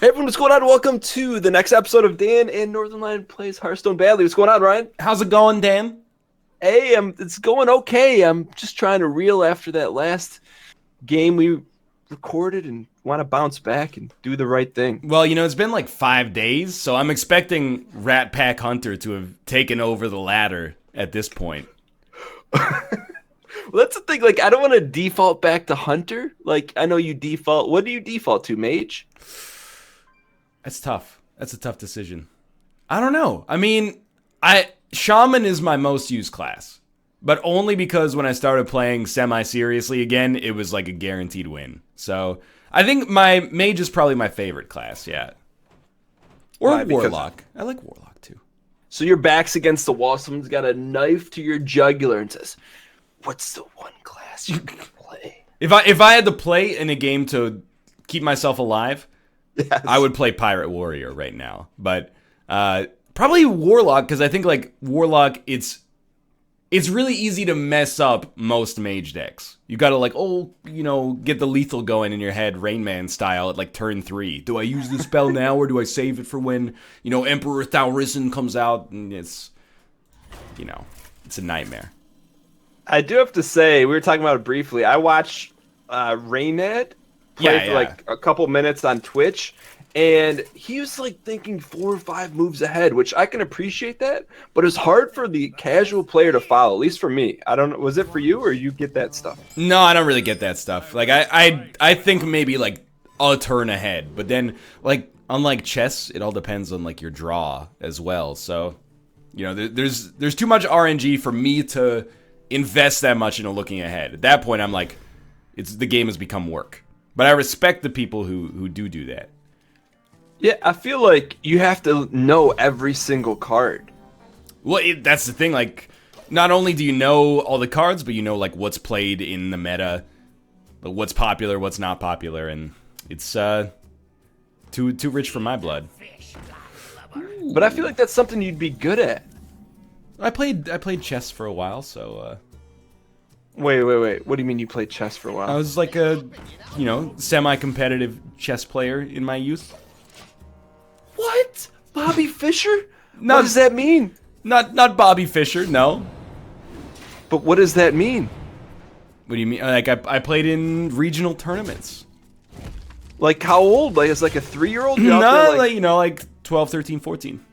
Hey everyone, what's going on? Welcome to the next episode of Dan and Northernlion Plays Hearthstone Badly. What's going on, Ryan? How's it going, Dan? Hey, it's going okay. I'm just trying to reel after that last game we recorded and want to bounce back and do the right thing. Well, it's been like 5 days, so I'm expecting Rat Pack Hunter to have taken over the ladder at this point. Well, that's the thing. Like, I don't want to default back to Hunter. Like, I know you default. What do you default to, Mage? That's tough. That's a tough decision. I don't know. I mean, Shaman is my most used class, but only because when I started playing semi-seriously again, it was like a guaranteed win. So I think my Mage is probably my favorite class, yeah. Or Why? Warlock. I like Warlock too. So your back's against the wall. Someone's got a knife to your jugular and says, "What's the one class you can play?" If I had to play in a game to keep myself alive, Yes. I would play Pirate Warrior right now, but probably Warlock, because I think like Warlock, it's really easy to mess up most mage decks. You gotta like, get the lethal going in your head, Rain Man style at like turn 3. Do I use the spell now or do I save it for when Emperor Thaurison comes out? And it's a nightmare. I do have to say, we were talking about it briefly. I watched Raynad play for like a couple minutes on Twitch, and he was like thinking 4 or 5 moves ahead, which I can appreciate that, but it's hard for the casual player to follow, at least for me. I don't know, was it for you or you get that stuff? No, I don't really get that stuff. Like I think maybe like a turn ahead, but then like unlike chess, it all depends on like your draw as well. So, there's too much RNG for me to invest that much into looking ahead. At that point, I'm like, the game has become work. But I respect the people who do that. Yeah, I feel like you have to know every single card. Well, that's the thing. Like, not only do you know all the cards, but you know like what's played in the meta, like, what's popular, what's not popular, and it's too rich for my blood. But I feel like that's something you'd be good at. I played chess for a while, so. Wait. What do you mean you played chess for a while? I was like a, semi-competitive chess player in my youth. What? Bobby Fischer? What does that mean? Not Bobby Fischer, no. But what does that mean? What do you mean? Like I played in regional tournaments. Like how old? Like it's like a 3-year-old? No, like 12, 13, 14.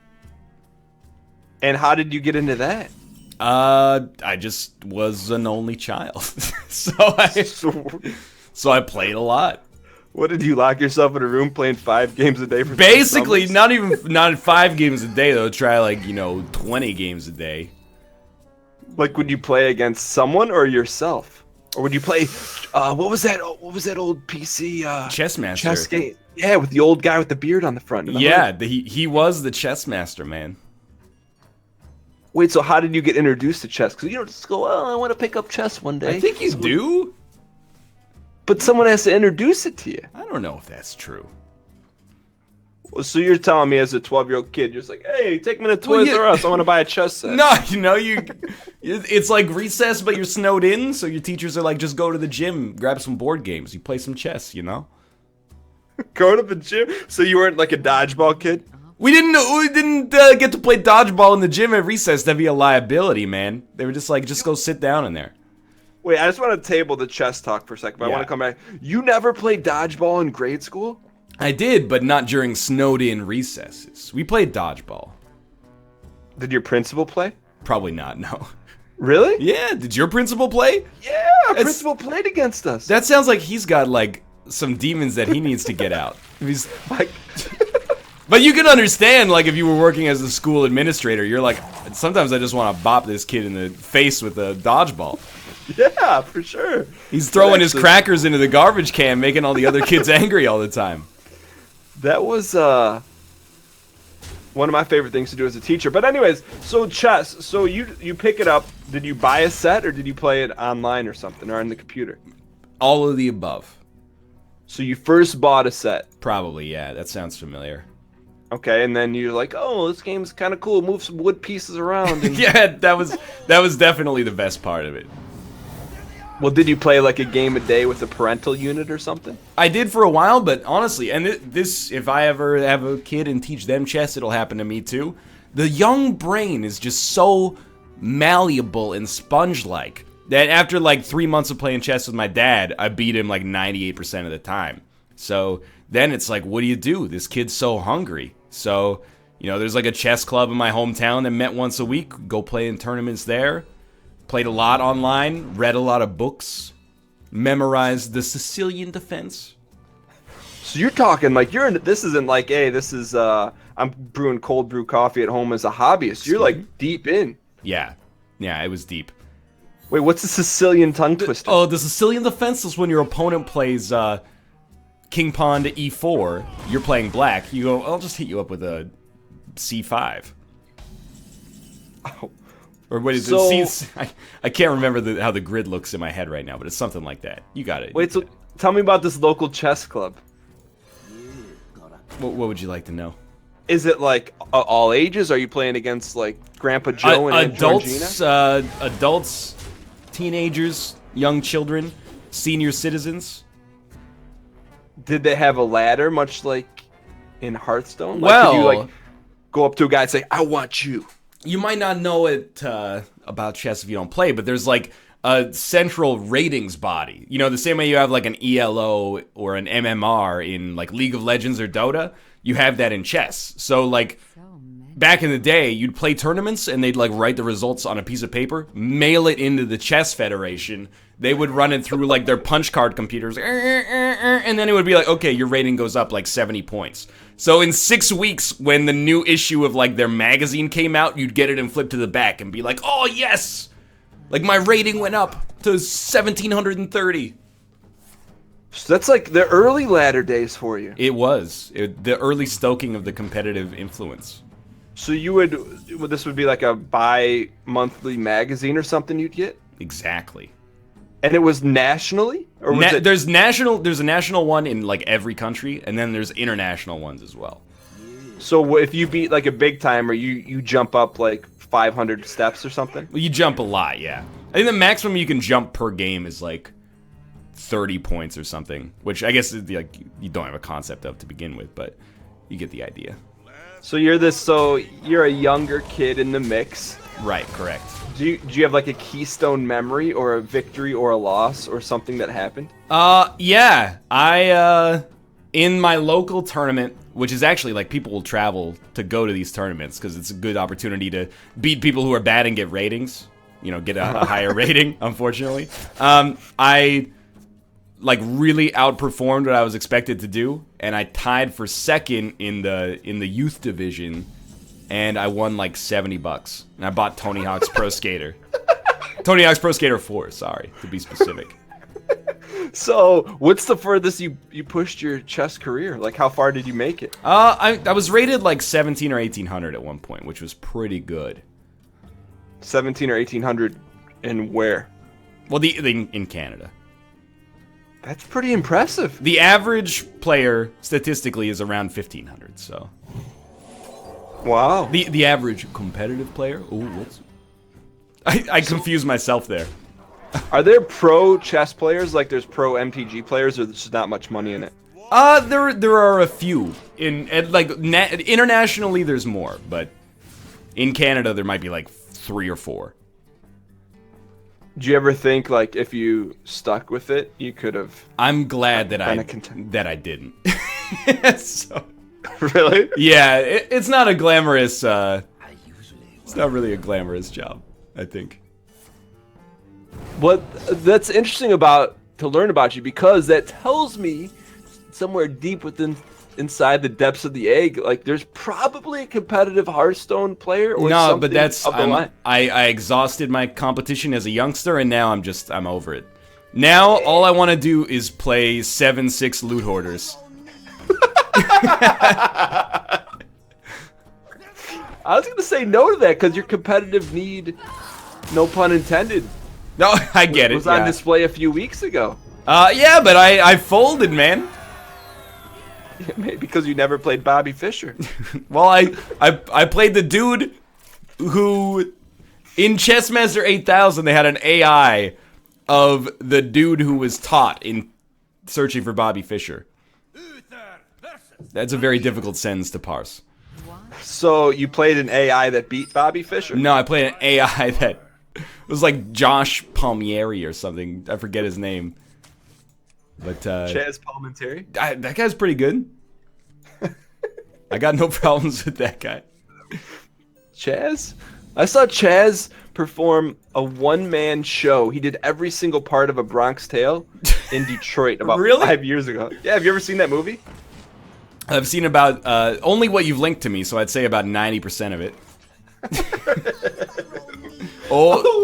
And how did you get into that? I just was an only child, so I played a lot. What did you lock yourself in a room playing 5 games a day for? Basically, not 5 games a day though. Try like 20 games a day. Like, would you play against someone or yourself, or would you play? What was that? What was that old PC? Chess Master. Chess game. Yeah, with the old guy with the beard on the front. Yeah, he was the Chess Master, man. Wait, so how did you get introduced to chess? Because you don't just go, I want to pick up chess one day. I think you do. But someone has to introduce it to you. I don't know if that's true. Well, so you're telling me as a 12-year-old kid, you're just like, hey, take me to Toys R Us. I want to buy a chess set. No, it's like recess, but you're snowed in, so your teachers are like, just go to the gym, grab some board games, you play some chess, Go to the gym? So you weren't like a dodgeball kid? We didn't get to play dodgeball in the gym at recess. That'd be a liability, man. They were just like, just go sit down in there. Wait, I just want to table the chess talk for a second, but I want to come back. You never played dodgeball in grade school? I did, but not during snowed-in recesses. We played dodgeball. Did your principal play? Probably not, no. Really? Yeah, did your principal play? Yeah, our principal played against us. That sounds like he's got, like, some demons that he needs to get out. He's like... But you can understand, like, if you were working as a school administrator, you're like, sometimes I just want to bop this kid in the face with a dodgeball. Yeah, for sure. He's throwing his crackers into the garbage can, making all the other kids angry all the time. That was one of my favorite things to do as a teacher. But anyways, so chess. So you pick it up. Did you buy a set or did you play it online or something or on the computer? All of the above. So you first bought a set. Probably, yeah. That sounds familiar. Okay, and then you're like, oh, this game's kind of cool. Move some wood pieces around. And yeah, that was definitely the best part of it. Well, did you play like a game a day with a parental unit or something? I did for a while, but honestly, and this, if I ever have a kid and teach them chess, it'll happen to me too. The young brain is just so malleable and sponge-like that after like 3 months of playing chess with my dad, I beat him like 98% of the time. So then it's like, what do? This kid's so hungry. So, there's like a chess club in my hometown that met once a week, go play in tournaments there. Played a lot online, read a lot of books, memorized the Sicilian defense. So you're talking like this isn't like, hey, this is I'm brewing cold brew coffee at home as a hobbyist. You're like deep in. Yeah, it was deep. Wait, what's a Sicilian tongue twister? Oh, the Sicilian defense is when your opponent plays king pawn to e4. You're playing black. You go, I'll just hit you up with a c5. Oh. Or what is it? I can't remember how the grid looks in my head right now, but it's something like that. You got it. Wait, so tell me about this local chess club. What would you like to know? Is it like all ages? Are you playing against like Grandpa Joe and adults, adults, teenagers, young children, senior citizens? Did they have a ladder, much like in Hearthstone? Well, could you like go up to a guy and say, "I want you"? You might not know it about chess if you don't play, but there's like a central ratings body. The same way you have like an ELO or an MMR in like League of Legends or Dota, you have that in chess. So like back in the day, you'd play tournaments and they'd like write the results on a piece of paper, mail it into the Chess Federation. They would run it through like their punch card computers, and then it would be like, okay, your rating goes up like 70 points. So in 6 weeks, when the new issue of like their magazine came out, you'd get it and flip to the back and be like, oh yes, like my rating went up to 1730. So that's like the early ladder days for you. It was the early stoking of the competitive influence. So this would be like a bi-monthly magazine or something you'd get? Exactly. And it was nationally? Or was it... There's a national one in like every country, and then there's international ones as well. So if you beat like a big timer, you jump up like 500 steps or something? Well, you jump a lot, yeah. I think the maximum you can jump per game is like 30 points or something, which I guess is like you don't have a concept of to begin with, but you get the idea. So you're a younger kid in the mix. Right, correct. Do you have like a keystone memory or a victory or a loss or something that happened? Yeah. I in my local tournament, which is actually like people will travel to go to these tournaments because it's a good opportunity to beat people who are bad and get ratings. Get a higher rating, unfortunately. I like really outperformed what I was expected to do, and I tied for second in the youth division. And I won like $70. And I bought Tony Hawk's Pro Skater. Tony Hawk's Pro Skater 4, sorry, to be specific. So, what's the furthest you pushed your chess career? Like, how far did you make it? I was rated like 17 or 1800 at one point, which was pretty good. 17 or 1800 and where? Well, in Canada. That's pretty impressive. The average player, statistically, is around 1500, so... Wow. The average competitive player? Ooh, what's... I confused myself there. Are there pro chess players like there's pro MTG players, or there's just not much money in it? There are a few. Internationally there's more, but in Canada there might be like 3 or 4. Do you ever think like if you stuck with it, you could have? I'm glad that I didn't. So. Really? Yeah, it's not a glamorous. It's not really a glamorous job, I think. What that's interesting to learn about you, because that tells me somewhere deep inside the depths of the egg, like there's probably a competitive Hearthstone player or no, something. But that's I exhausted my competition as a youngster, and now I'm over it. Now all I want to do is play 7/6 loot hoarders. I was gonna say no to that because your competitive need, no pun intended. No, I get it. Was on display a few weeks ago. Yeah, but I folded, man. Maybe because you never played Bobby Fischer. Well, I played the dude who in Chessmaster 8000 they had an AI of the dude who was taught in Searching for Bobby Fischer. That's a very difficult sentence to parse. So you played an AI that beat Bobby Fischer? No, I played an AI that was like Josh Palmieri or something. I forget his name. But Chaz Palminteri? That guy's pretty good. I got no problems with that guy. Chaz? I saw Chaz perform a one-man show. He did every single part of A Bronx Tale in Detroit about 5 years ago. Yeah, have you ever seen that movie? I've seen about only what you've linked to me, so I'd say about 90% of it.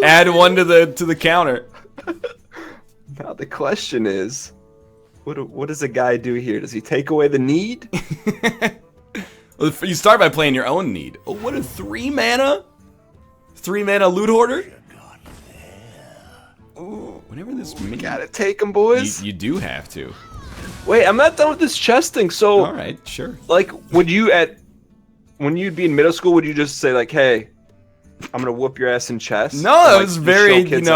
Add one to the counter. Now the question is, what does a guy do here? Does he take away the need? Well, you start by playing your own need. Oh, what a 3-mana loot hoarder. Ooh, whenever this we gotta take him, boys. You do have to. Wait, I'm not done with this chess thing. So, all right, sure. Like, when you'd be in middle school, would you just say like, "Hey, I'm gonna whoop your ass in chess"? No, it was very, just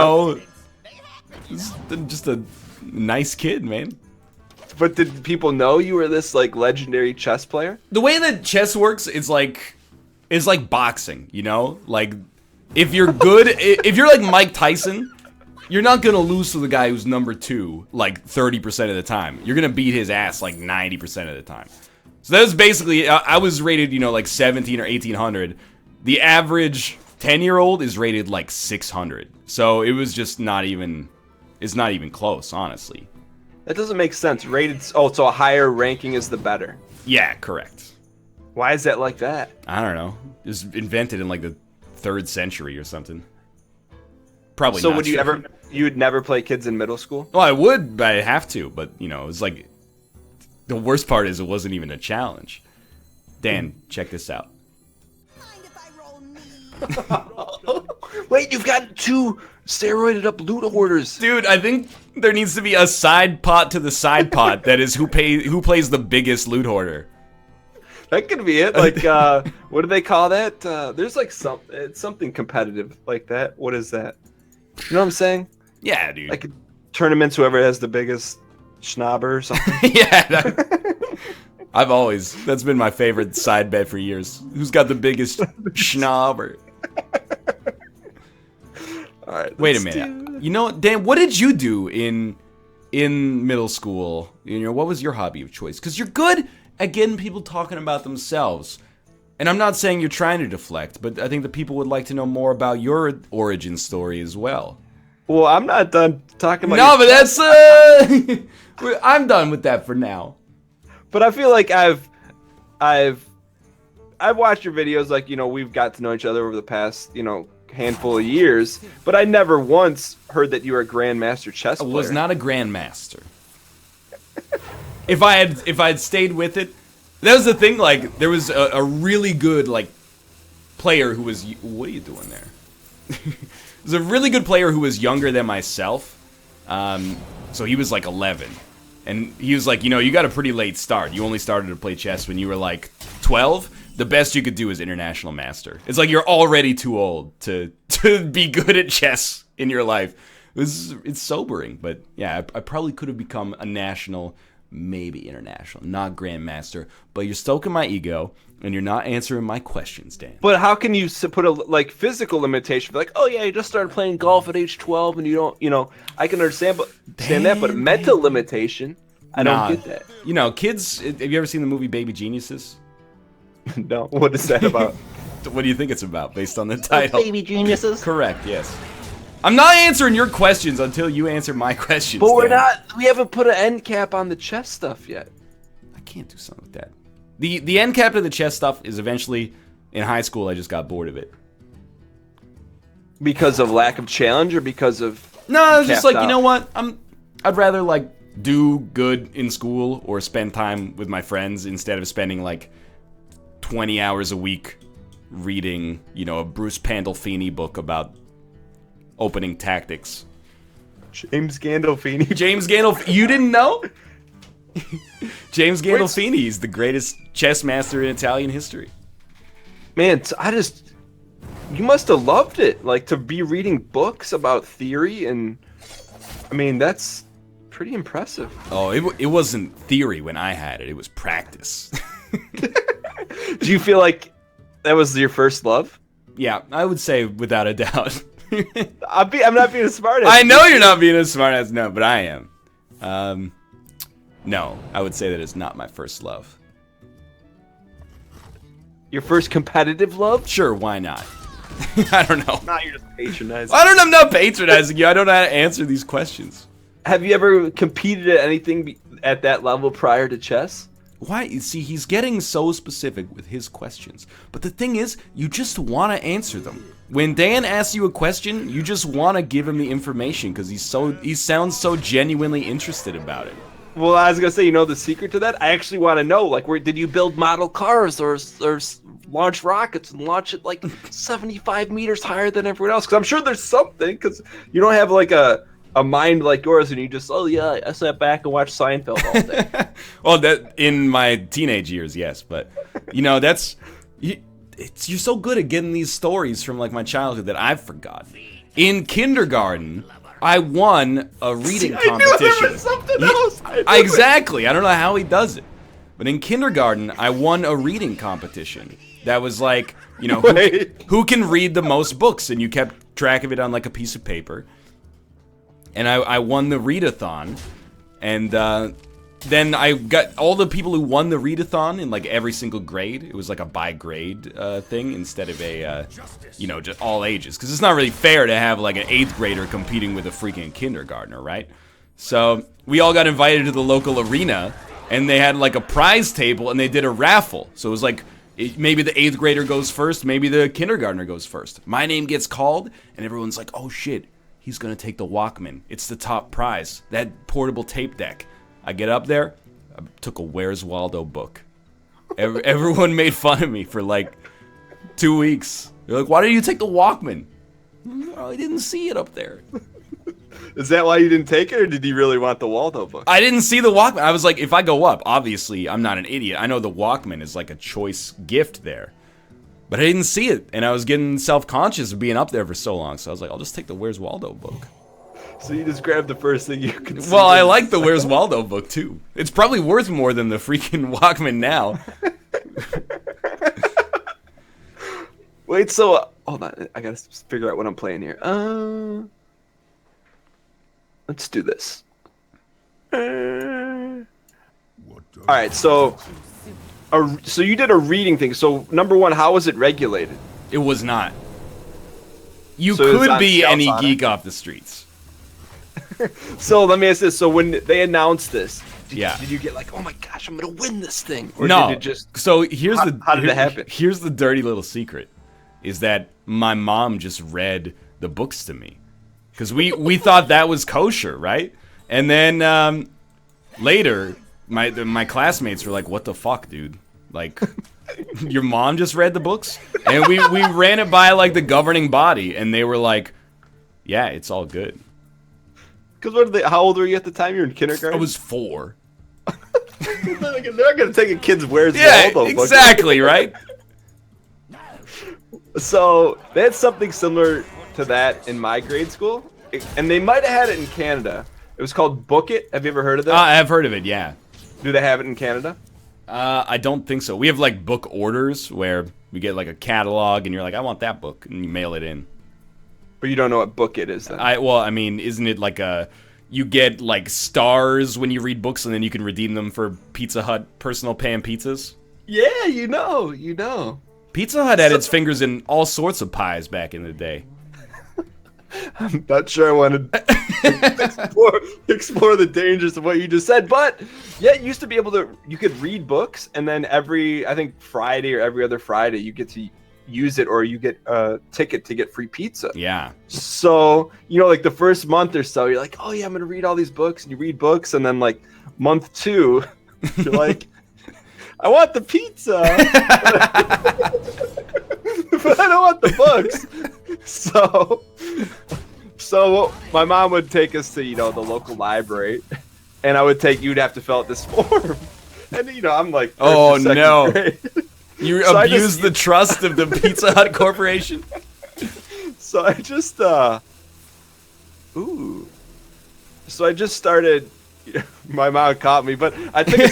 a nice kid, man. But did people know you were this like legendary chess player? The way that chess works, it's like boxing, you know? Like, if you're good, if you're like Mike Tyson, you're not gonna lose to the guy who's number 2 like 30% of the time. You're gonna beat his ass like 90% of the time. So that was basically, I was rated, like 17 or 1800. The average 10-year-old is rated like 600. So it was just it's not even close, honestly. That doesn't make sense. Rated, so a higher ranking is the better. Yeah, correct. Why is that like that? I don't know. It was invented in like the 3rd century or something. Probably so not. So you would never play kids in middle school? Well, I would, but I have to. But, it was like, the worst part is it wasn't even a challenge. Dan, check this out. Wait, you've got 2 steroided up loot hoarders. Dude, I think there needs to be a side pot to the side pot that is who plays the biggest loot hoarder. That could be it. Like, what do they call that? There's like it's something competitive like that. What is that? You know what I'm saying? Yeah, dude. Like tournaments, whoever has the biggest schnobber or something. Yeah. That's been my favorite side bet for years. Who's got the biggest schnobber? All right. Wait a minute. Dan, what did you do in middle school? What was your hobby of choice? Because you're good at getting people talking about themselves. And I'm not saying you're trying to deflect, but I think the people would like to know more about your origin story as well. Well, I'm not done talking about. No, but that's I'm done with that for now. But I feel like I've watched your videos. Like, we've got to know each other over the past handful of years. But I never once heard that you were a grandmaster chess player. I was not a grandmaster. If I had stayed with it, that was the thing. Like, there was a really good player who was. What are you doing there? There's a really good player who was younger than myself. So he was like 11. And he was like, you got a pretty late start. You only started to play chess when you were like 12. The best you could do is international master. It's like you're already too old to be good at chess in your life. It's sobering, but yeah, I probably could have become a national, maybe international, not grandmaster. But you're stoking my ego, and you're not answering my questions, Dan. But how can you put a physical limitation? Like, oh yeah, you just started playing golf at age 12, and you don't, I can understand, that, but mental limitation, I don't get that. Kids. Have you ever seen the movie Baby Geniuses? No. What is that about? What do you think it's about, based on the title? Baby Geniuses. Correct. Yes. I'm not answering your questions until you answer my questions. But we haven't put an end cap on the chess stuff yet. I can't do something with that. The end cap to the chess stuff is eventually, in high school, I just got bored of it. Because of lack of challenge, or because of... No, it's just like, you know what? I'd rather do good in school or spend time with my friends instead of spending 20 hours a week reading, a Bruce Pandolfini book about opening tactics. James Gandolfini. You didn't know? James Gandolfini is the greatest chess master in Italian history. Man, you must have loved it, to be reading books about theory and I mean, that's pretty impressive. Oh, it wasn't theory when I had it. It was practice. Do you feel like that was your first love? Yeah, I would say without a doubt. I'm not being a smartass. I know you're not being a smartass, no, but I am. No, I would say that it's not my first love. Your first competitive love? Sure, why not? I don't know. Nah, you're just patronizing. I'm not patronizing you. I don't know how to answer these questions. Have you ever competed at anything at that level prior to chess? Why? You see, he's getting so specific with his questions. But the thing is, you just want to answer them. When Dan asks you a question, you just want to give him the information because he sounds so genuinely interested about it. Well, I was gonna say, you know, the secret to that. I actually want to know, like, where did you build model cars or launch rockets and launch it like 75 meters higher than everyone else? Because I'm sure there's something. Because you don't have like a mind like yours, and you just, oh yeah, I sat back and watched Seinfeld all day. Well, that in my teenage years, yes, but you know, you're so good at getting these stories from like my childhood that I've forgotten. In kindergarten, I won a reading competition. I knew there was something else. Exactly. I don't know how he does it. But in kindergarten, I won a reading competition. That was like, you know, who can read the most books? And you kept track of it on like a piece of paper. And I won the readathon. And then I got all the people who won the readathon in like every single grade. It was like a by grade thing instead of a, you know, just all ages. Because it's not really fair to have like an 8th grader competing with a freaking kindergartner, right? So we all got invited to the local arena, and they had like a prize table, and they did a raffle. So it was like, maybe the 8th grader goes first, maybe the kindergartner goes first. My name gets called, and everyone's like, oh shit, he's gonna take the Walkman. It's the top prize, that portable tape deck. I get up there, I took a Where's Waldo book. Everyone made fun of me for like 2 weeks. They're like, why did you take the Walkman? Oh, I didn't see it up there. Is that why you didn't take it, or did you really want the Waldo book? I didn't see the Walkman. I was like, if I go up, obviously I'm not an idiot. I know the Walkman is like a choice gift there. But I didn't see it, and I was getting self-conscious of being up there for so long. So I was like, I'll just take the Where's Waldo book. So you just grabbed the first thing you could see. Well, I like the Where's Waldo book, too. It's probably worth more than the freaking Walkman now. Wait, so... hold on, I gotta figure out what I'm playing here. Let's do this. Alright, so you did a reading thing. So, number one, how was it regulated? It was not. You could be any geek off the streets. So let me ask this. So when they announced this, did you get like, oh my gosh, I'm gonna win this thing? Or no. Did it just, so here's how did it happen? Here's the dirty little secret, is that my mom just read the books to me, because we thought that was kosher, right? And then later, my classmates were like, what the fuck, dude? Like, your mom just read the books? And we ran it by like the governing body, and they were like, yeah, it's all good. Because how old were you at the time? You were in kindergarten? I was 4. They're not going to take a kid's Where's Waldo book. Exactly, right? So, they had something similar to that in my grade school. And they might have had it in Canada. It was called Book It. Have you ever heard of that? I've heard of it, yeah. Do they have it in Canada? I don't think so. We have like book orders where we get like a catalog, and you're like, I want that book, and you mail it in. But you don't know what Book It is then? Well, I mean, isn't it like you get like stars when you read books, and then you can redeem them for Pizza Hut personal pan pizzas? Yeah, you know. Pizza Hut had its fingers in all sorts of pies back in the day. I'm not sure I want to explore the dangers of what you just said, but yeah, it used to be able to, you could read books, and then I think Friday or every other Friday, you get to use it, or you get a ticket to get free pizza. Yeah. So, you know, like the first month or so, you're like, oh yeah, I'm going to read all these books, and you read books, and then like month 2, you're like, I want the pizza, but I don't want the books. So my mom would take us to, you know, the local library, and you'd have to fill out this form. And, you know, I'm like, oh no. Grade. You abused the trust of the Pizza Hut Corporation? So I just, ooh. So I just started. My mom caught me, but I took a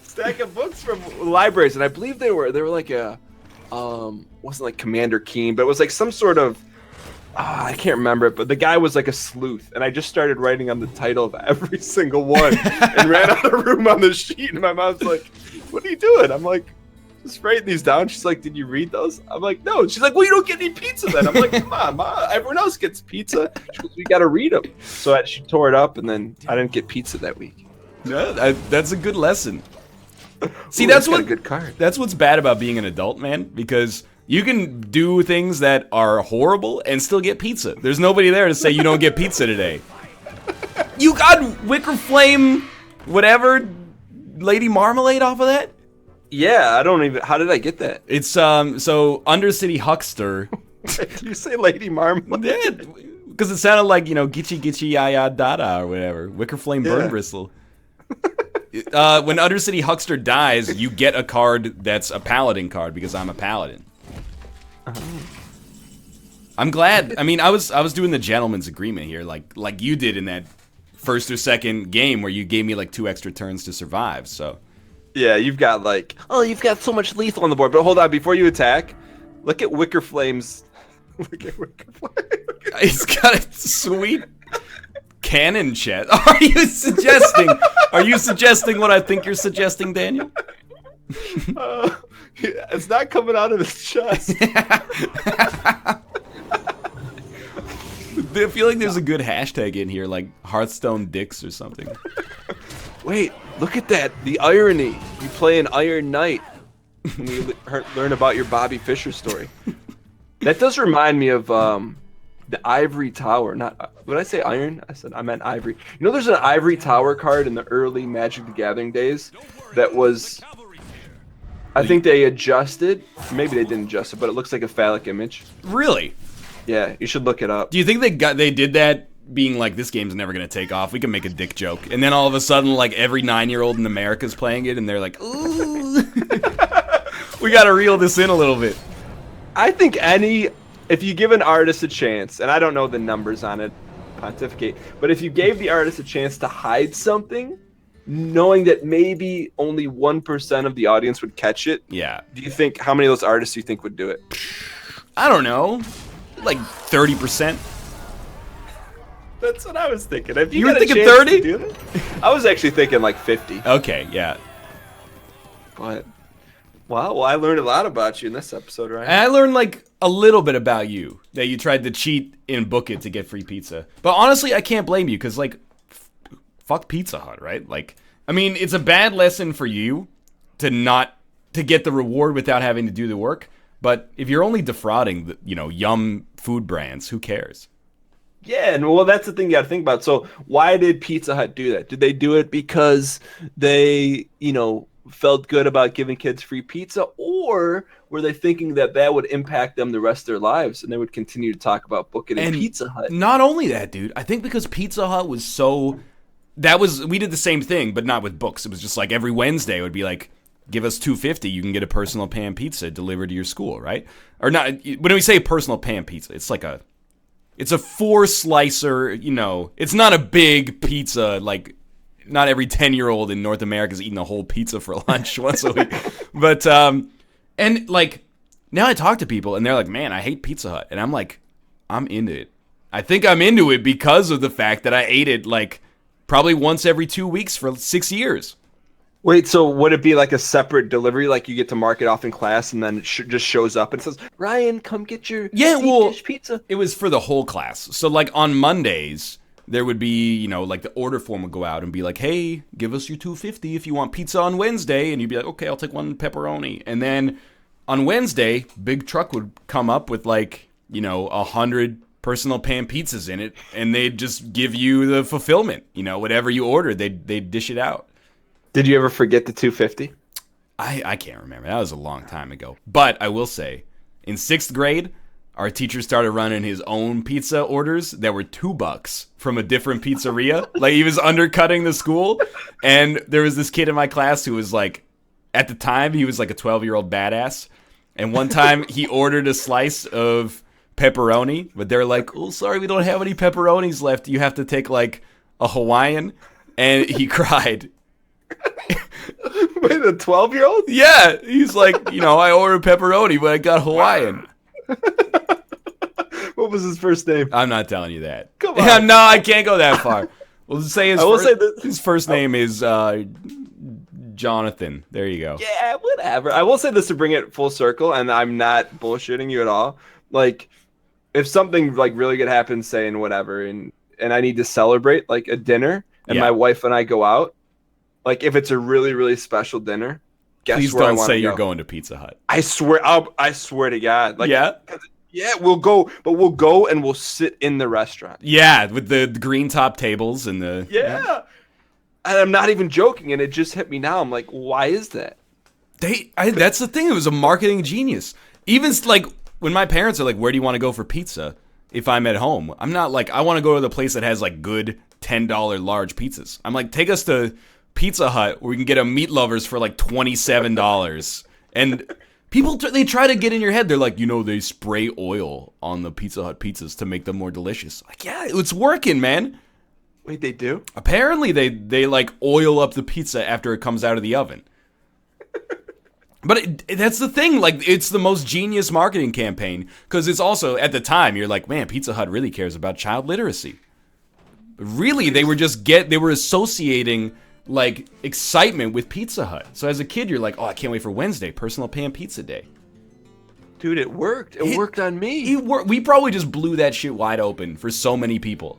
stack of books from libraries, and I believe they were like a wasn't like Commander Keen, but it was like some sort of I can't remember it, but the guy was like a sleuth, and I just started writing on the title of every single one and ran out of the room on the sheet, and my mom's like, "What are you doing?" I'm like, "Just writing these down." She's like, "Did you read those?" I'm like, "No." She's like, "Well, you don't get any pizza then." I'm like, "Come on, Mom, everyone else gets pizza." She goes, "We got to read them." So she tore it up, and then I didn't get pizza that week. No, that's a good lesson. See, Ooh, that's a good card. That's what's bad about being an adult, man, because you can do things that are horrible and still get pizza. There's nobody there to say you don't get pizza today. You got Wicker Flame, whatever, Lady Marmalade off of that? Yeah, I don't even. How did I get that? It's so Undercity Huckster. Did you say Lady Marmalade? Because it sounded like, Gitchy Gitchy Ya Ya Dada or whatever. Wicker Flame Burn Bristle. When Undercity Huckster dies, you get a card that's a Paladin card because I'm a Paladin. I'm glad. I mean, I was doing the gentleman's agreement here, like you did in that first or second game where you gave me like 2 extra turns to survive. So yeah, you've got you've got so much lethal on the board. But hold on, before you attack, look at Wicker Flame's. Look at Wicker Flame. He's got a sweet cannon chest. Are you suggesting what I think you're suggesting, Daniel? It's not coming out of his chest. I feel like there's a good hashtag in here, like Hearthstone dicks or something. Wait, look at that. The irony. You play an Iron Knight. And we learn about your Bobby Fischer story. That does remind me of the Ivory Tower. Would I say iron? I meant ivory. There's an Ivory Tower card in the early Magic the Gathering days that was... I think they adjusted. Maybe they didn't adjust it, but it looks like a phallic image. Really? Yeah, you should look it up. Do you think they did that being like, this game's never gonna take off, we can make a dick joke, and then all of a sudden like every 9-year-old in America's playing it and they're like, ooh, we gotta reel this in a little bit. I think if you give an artist a chance, and I don't know the numbers on it, pontificate, but if you gave the artist a chance to hide something, knowing that maybe only 1% of the audience would catch it, yeah. Do you think, how many of those artists do you think would do it? I don't know, like 30%. That's what I was thinking. If you were thinking 30? I was actually thinking like 50. Okay, yeah. But, well, I learned a lot about you in this episode, right? And I learned like a little bit about you, that you tried to cheat in Book It to get free pizza. But honestly, I can't blame you, because like, fuck Pizza Hut, right? Like, I mean, it's a bad lesson for you to get the reward without having to do the work. But if you're only defrauding the, Yum food brands, who cares? Yeah, and well, that's the thing you got to think about. So why did Pizza Hut do that? Did they do it because they, felt good about giving kids free pizza, or were they thinking that would impact them the rest of their lives and they would continue to talk about Book It and Pizza Hut? Not only that, dude. I think because Pizza Hut was so... we did the same thing, but not with books. It was just like every Wednesday it would be like, give us $2.50, you can get a personal pan pizza delivered to your school, right? Or not, when we say personal pan pizza, it's like it's a 4-slicer, it's not a big pizza, like, not every 10-year-old in North America is eating a whole pizza for lunch once a week. But, and like, now I talk to people and they're like, man, I hate Pizza Hut. And I'm like, I'm into it. I think I'm into it because of the fact that I ate it like probably once every 2 weeks for 6 years. Wait, so would it be like a separate delivery, like you get to mark it off in class and then it just shows up and says, Ryan, come get your deep dish pizza? It was for the whole class. So like on Mondays, there would be, like the order form would go out and be like, hey, give us your $2.50 if you want pizza on Wednesday. And you'd be like, okay, I'll take one pepperoni. And then on Wednesday, big truck would come up with like, 100 personal pan pizzas in it. And they'd just give you the fulfillment, whatever you ordered, they'd dish it out. Did you ever forget the $2.50? I can't remember. That was a long time ago. But I will say, in 6th grade, our teacher started running his own pizza orders that were $2 from a different pizzeria. Like, he was undercutting the school. And there was this kid in my class who was like, at the time, he was like a 12-year-old badass. And one time, he ordered a slice of pepperoni. But they're like, oh, sorry, we don't have any pepperonis left. You have to take like a Hawaiian, and he cried. Wait, a 12-year-old? Yeah, he's like, I ordered pepperoni, but I got Hawaiian. What was his first name? I'm not telling you that. Come on. No, I can't go that far. We'll just say his first name is Jonathan. There you go. Yeah, whatever. I will say this to bring it full circle, and I'm not bullshitting you at all. Like, if something like really good happens, saying whatever, and I need to celebrate like a dinner, and my wife and I go out, like if it's a really, really special dinner, please don't say you're going to Pizza Hut. I swear to God. Like, yeah. Yeah, we'll go, but we'll go and we'll sit in the restaurant. Yeah, with the green top tables and the... Yeah. And I'm not even joking, and it just hit me now. I'm like, why is that? That's the thing. It was a marketing genius. Even, like, when my parents are like, where do you want to go for pizza if I'm at home? I'm not like, I want to go to the place that has, like, good $10 large pizzas. I'm like, take us to Pizza Hut where we can get a meat lovers for, like, $27. And... people, they try to get in your head. They're like, they spray oil on the Pizza Hut pizzas to make them more delicious. Like, yeah, it's working, man. Wait, they do? Apparently, they like oil up the pizza after it comes out of the oven. But that's the thing. Like, it's the most genius marketing campaign because it's also, at the time, you're like, man, Pizza Hut really cares about child literacy. But really, they were associating like excitement with Pizza Hut. So as a kid, you're like, oh, I can't wait for Wednesday, personal pan pizza day. Dude, it worked. It worked on me. We probably just blew that shit wide open for so many people.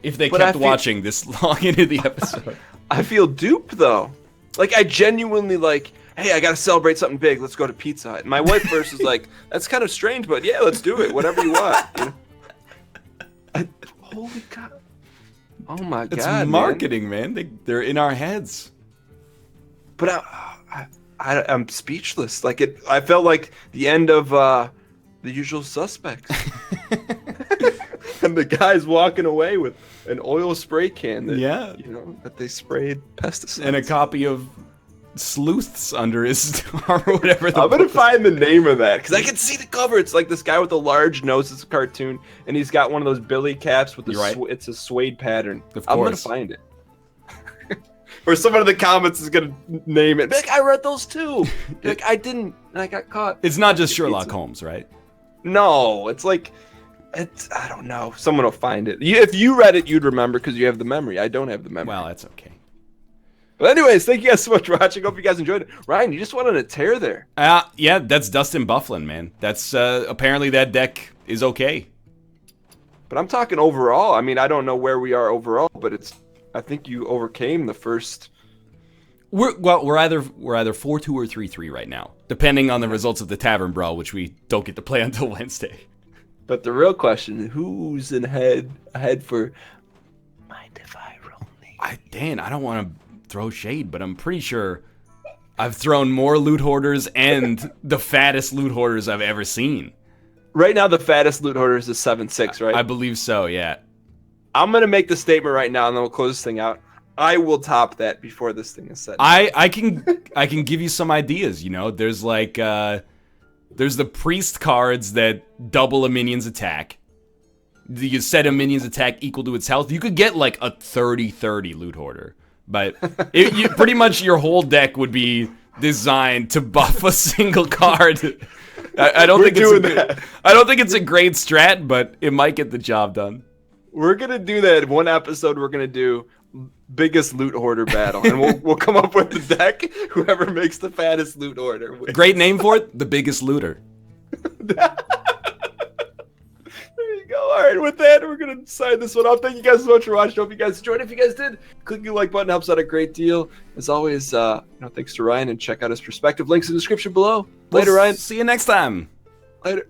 If they kept watching this long into the episode. I feel duped though. Like I genuinely like, hey, I gotta celebrate something big. Let's go to Pizza Hut. And my wife first is like, that's kind of strange, but yeah, let's do it. Whatever you want. Holy God. Oh my God! It's marketing, man. They're in our heads. But I'm speechless. Like I felt like the end of The Usual Suspects. And the guy's walking away with an oil spray can. That they sprayed pesticides. And a copy of Sleuths under his arm or whatever. I'm gonna find the name of that because I can see the cover. It's like this guy with a large nose. It's a cartoon, and he's got one of those billy caps with it's a suede pattern. I'm gonna find it. Or someone in the comments is gonna name it. Like, I read those too. Like I didn't, and I got caught. It's not just Sherlock Holmes, right? No, it's like I don't know. Someone will find it. If you read it, you'd remember because you have the memory. I don't have the memory. Well, that's okay. But anyways, thank you guys so much for watching. Hope you guys enjoyed it. Ryan, you just went on a tear there. Yeah, that's Dustin Byfuglien, man. That's apparently that deck is okay. But I'm talking overall. I mean, I don't know where we are overall, but I think you overcame the first. We're either 4-2 or 3-3 right now, depending on the results of the Tavern Brawl, which we don't get to play until Wednesday. But the real question: who's ahead for? Mind if I roll? Dan, I don't want to throw shade, but I'm pretty sure I've thrown more loot hoarders and the fattest loot hoarders I've ever seen. Right now, the fattest loot hoarders is 7-6, right? I believe so, yeah. I'm gonna make the statement right now, and then we'll close this thing out. I will top that before this thing is set. I can give you some ideas. There's like there's the priest cards that double a minion's attack. You set a minion's attack equal to its health. You could get like a 30-30 loot hoarder. But pretty much your whole deck would be designed to buff a single card. I don't think it's a great strat, but it might get the job done. We're gonna do that one episode. We're gonna do biggest loot hoarder battle, and we'll come up with the deck. Whoever makes the fattest loot hoarder wins. Great name for it: the biggest looter. There you go. All right, with that, we're going to sign this one off. Thank you guys so much for watching. Hope you guys enjoyed. If you guys did, click the like button. Helps out a great deal. As always, thanks to Ryan, and check out his perspective. Links in the description below. Later, Ryan. See you next time. Later.